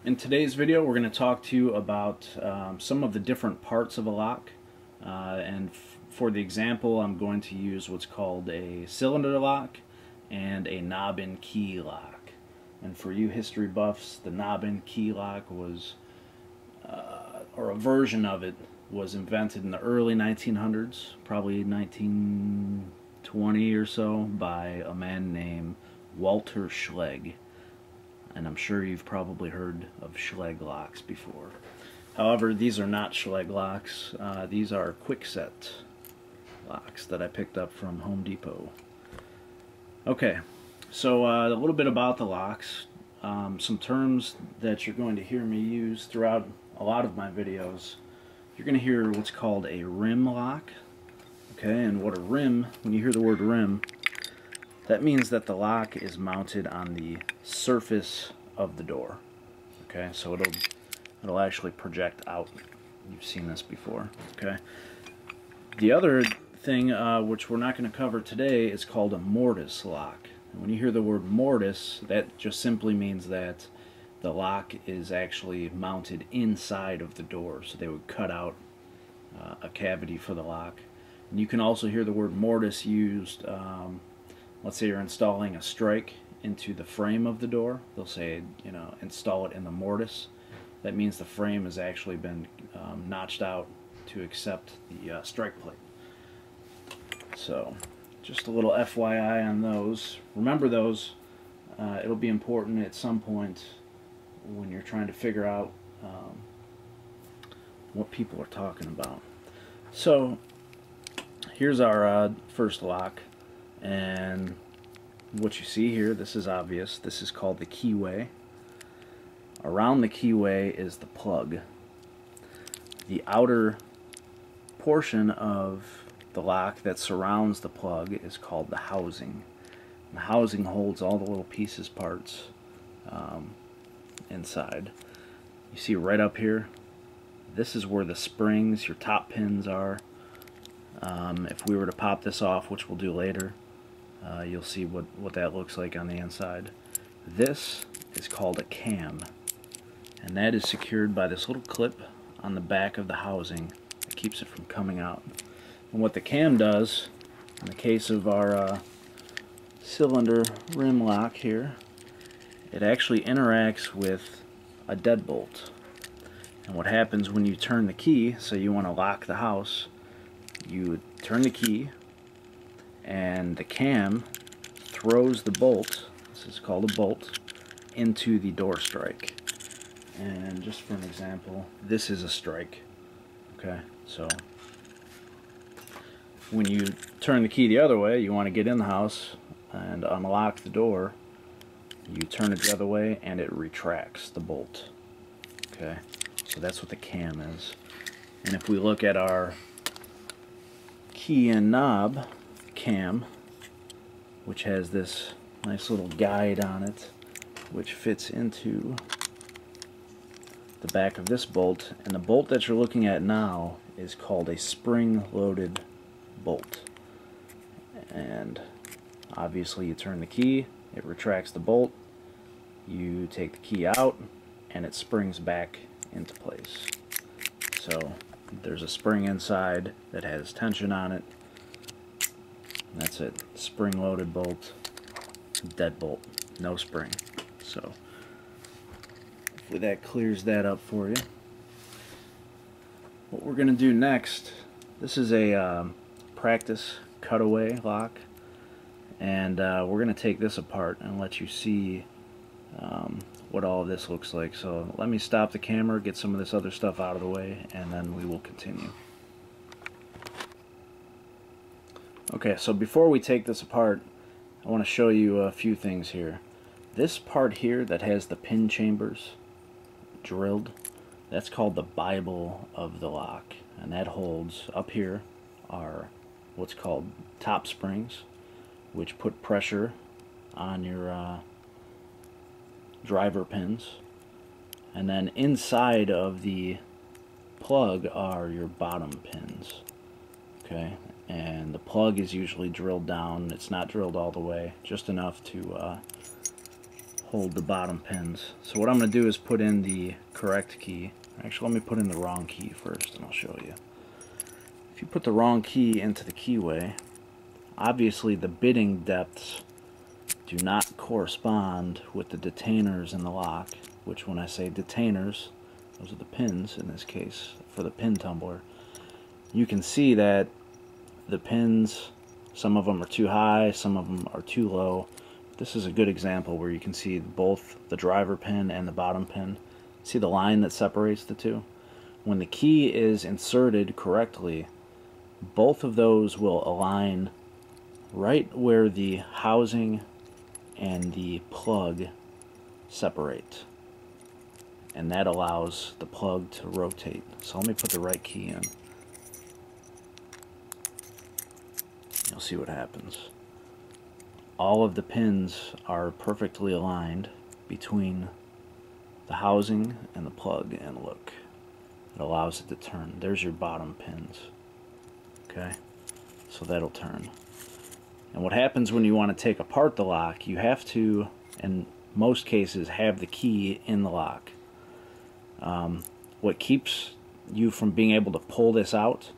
In today's video, we're going to talk to you about some of the different parts of a lock. For the example, I'm going to use what's called a cylinder lock and a knob and key lock. And for you history buffs, the knob and key lock was, or a version of it, was invented in the early 1900s, probably 1920 or so, by a man named Walter Schlage. And I'm sure you've probably heard of Schlage locks before. However, these are not Schlage locks. These are Kwikset locks that I picked up from Home Depot. Okay, so a little bit about the locks. Some terms that you're going to hear me use throughout a lot of my videos. You're going to hear what's called a rim lock. Okay, and what a rim, when you hear the word rim, that means that the lock is mounted on the surface of the door. Okay, so it'll actually project out. You've seen this before. Okay. The other thing, which we're not going to cover today, is called a mortise lock. And when you hear the word mortise, that just simply means that the lock is actually mounted inside of the door. So they would cut out a cavity for the lock. And you can also hear the word mortise used. Let's say you're installing a strike into the frame of the door. They'll say, install it in the mortise. That means the frame has actually been notched out to accept the strike plate. So, just a little FYI on those. Remember those. It'll be important at some point when you're trying to figure out what people are talking about. So, here's our first lock. And what you see here, this is obvious. This is called the keyway. Around the keyway is the plug. The outer portion of the lock that surrounds the plug is called the housing. The housing holds all the little pieces, parts inside. You see right up here, this is where the springs, your top pins are. If we were to pop this off, which we'll do later, you'll see what that looks like on the inside. This is called a cam, and that is secured by this little clip on the back of the housing that keeps it from coming out. And what the cam does, in the case of our cylinder rim lock here, it actually interacts with a deadbolt. And what happens when you turn the key, so you want to lock the house, you turn the key, and the cam throws the bolt, this is called a bolt, into the door strike. And just for an example, this is a strike. Okay, so when you turn the key the other way, you want to get in the house and unlock the door, you turn it the other way and it retracts the bolt. Okay, so that's what the cam is. And if we look at our key and knob cam, which has this nice little guide on it, which fits into the back of this bolt, and the bolt that you're looking at now is called a spring-loaded bolt. And obviously you turn the key, it retracts the bolt, you take the key out, and it springs back into place. So there's a spring inside that has tension on it. That's it. Spring-loaded bolt, deadbolt, no spring. So hopefully that clears that up for you. What we're going to do next, this is a practice cutaway lock, and we're going to take this apart and let you see what all of this looks like. So let me stop the camera, get some of this other stuff out of the way, and then we will continue. Okay, so before we take this apart, I want to show you a few things here. This part here that has the pin chambers drilled, that's called the Bible of the lock. And that holds, up here are what's called top springs, which put pressure on your driver pins. And then inside of the plug are your bottom pins. Okay, and the plug is usually drilled down. It's not drilled all the way, just enough to hold the bottom pins. So what I'm going to do is put in the correct key. Actually, let me put in the wrong key first and I'll show you. If you put the wrong key into the keyway, obviously the bitting depths do not correspond with the detainers in the lock, which when I say detainers, those are the pins in this case for the pin tumbler. You can see that the pins, some of them are too high, some of them are too low. This is a good example where you can see both the driver pin and the bottom pin. See the line that separates the two? When the key is inserted correctly, both of those will align right where the housing and the plug separate. And that allows the plug to rotate. So let me put the right key in. You'll see what happens. All of the pins are perfectly aligned between the housing and the plug, and look, it allows it to turn. There's your bottom pins. Okay, so that'll turn. And what happens when you want to take apart the lock, you have to, in most cases, have the key in the lock. What keeps you from being able to pull this out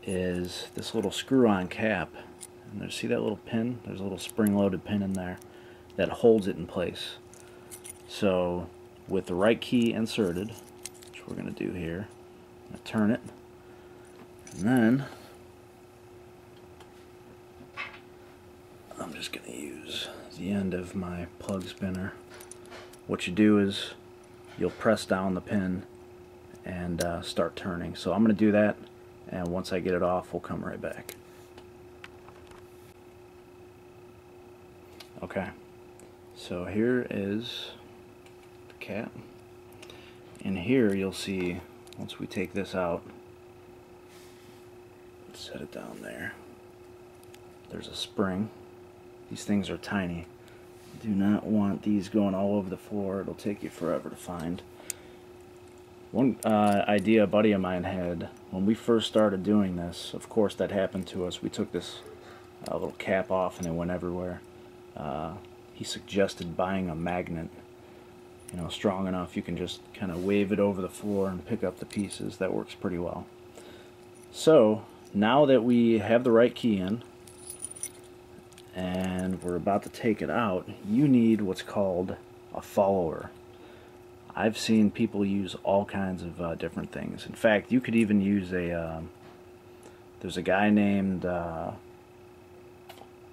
is this little screw-on cap. And there's, see that little pin? There's a little spring-loaded pin in there that holds it in place. So with the right key inserted, which we're going to do here, I'm going to turn it, and then I'm just going to use the end of my plug spinner. What you do is you'll press down the pin and start turning. So I'm going to do that, and once I get it off, we'll come right back. Okay, so here is the cap, and here you'll see, once we take this out, set it down there, there's a spring. These things are tiny. Do not want these going all over the floor. It'll take you forever to find. One idea a buddy of mine had when we first started doing this, of course that happened to us, we took this little cap off and it went everywhere. He suggested buying a magnet, you know, strong enough you can just kind of wave it over the floor and pick up the pieces. That works pretty well. So now that we have the right key in and we're about to take it out, you need what's called a follower. I've seen people use all kinds of different things. In fact, you could even use a there's a guy named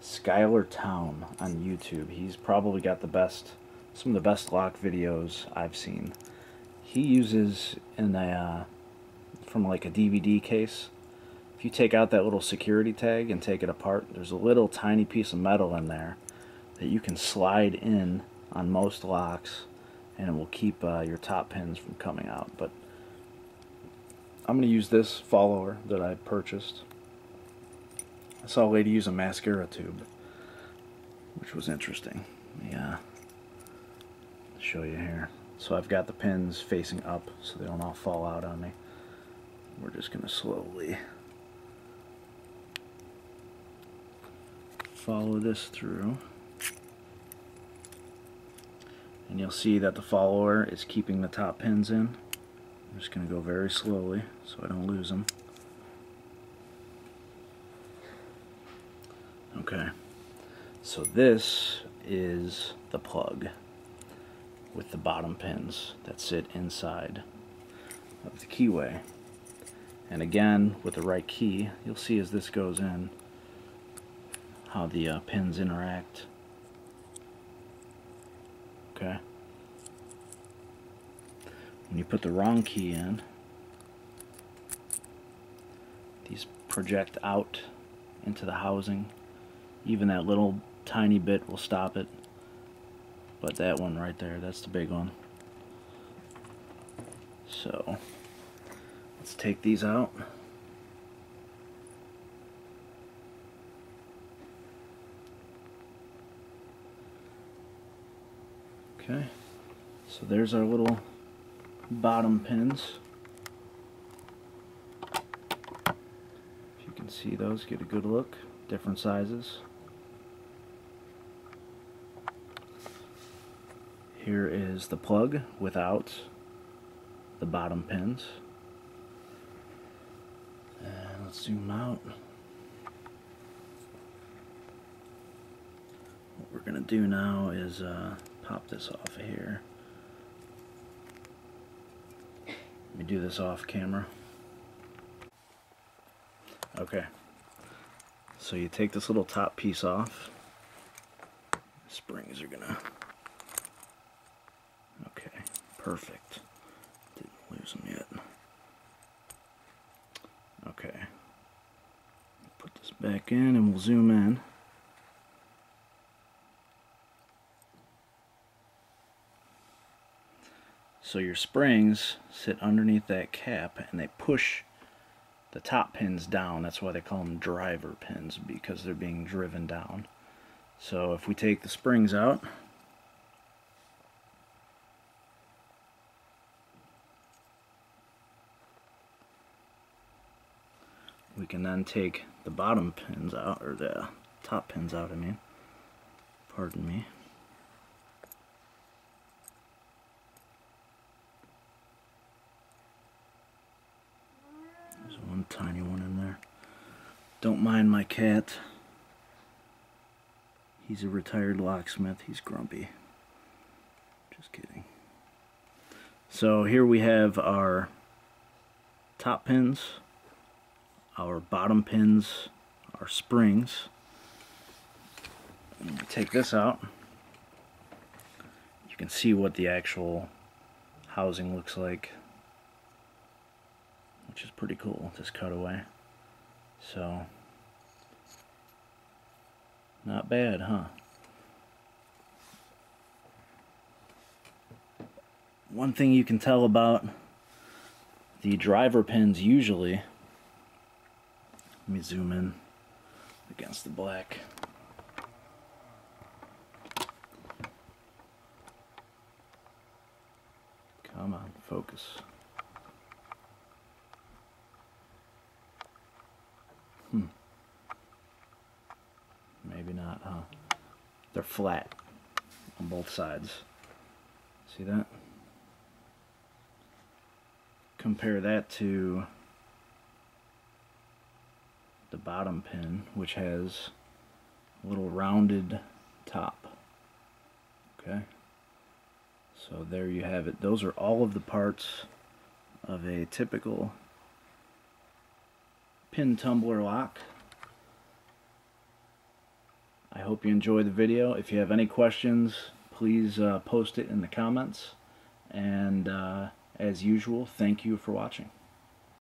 Skylar Town on YouTube. He's probably got some of the best lock videos I've seen. He uses in a from like a DVD case. If you take out that little security tag and take it apart, there's a little tiny piece of metal in there that you can slide in on most locks, and it will keep your top pins from coming out. But I'm going to use this follower that I purchased. I saw a lady use a mascara tube, which was interesting. Yeah, show you here. So I've got the pins facing up so they don't all fall out on me. We're just going to slowly follow this through. And you'll see that the follower is keeping the top pins in. I'm just going to go very slowly so I don't lose them. Okay, so this is the plug with the bottom pins that sit inside of the keyway. And again, with the right key, you'll see as this goes in how the pins interact. Okay. When you put the wrong key in, these project out into the housing. Even that little tiny bit will stop it. But that one right there, that's the big one. So, let's take these out. Okay, so there's our little bottom pins. If you can see those, get a good look. Different sizes. Here is the plug without the bottom pins. And let's zoom out. What we're going to do now is pop this off of here. Let me do this off camera. Okay, so you take this little top piece off. Springs are gonna... Okay, perfect. Didn't lose them yet. Okay, put this back in and we'll zoom in. So your springs sit underneath that cap and they push the top pins down. That's why they call them driver pins, because they're being driven down. So if we take the springs out, we can then take the bottom pins out, or the top pins out, I mean. Pardon me. There's one tiny one in there. Don't mind my cat. He's a retired locksmith. He's grumpy. Just kidding. So here we have our top pins, our bottom pins, our springs. And we take this out. You can see what the actual housing looks like, which is pretty cool, this cutaway. So, not bad, huh? One thing you can tell about the driver pins usually, let me zoom in against the black. Come on, focus. Maybe not, huh? They're flat on both sides. See that? Compare that to the bottom pin, which has a little rounded top. Okay? So there you have it. Those are all of the parts of a typical pin tumbler lock. I hope you enjoyed the video. If you have any questions, please post it in the comments. And as usual, thank you for watching.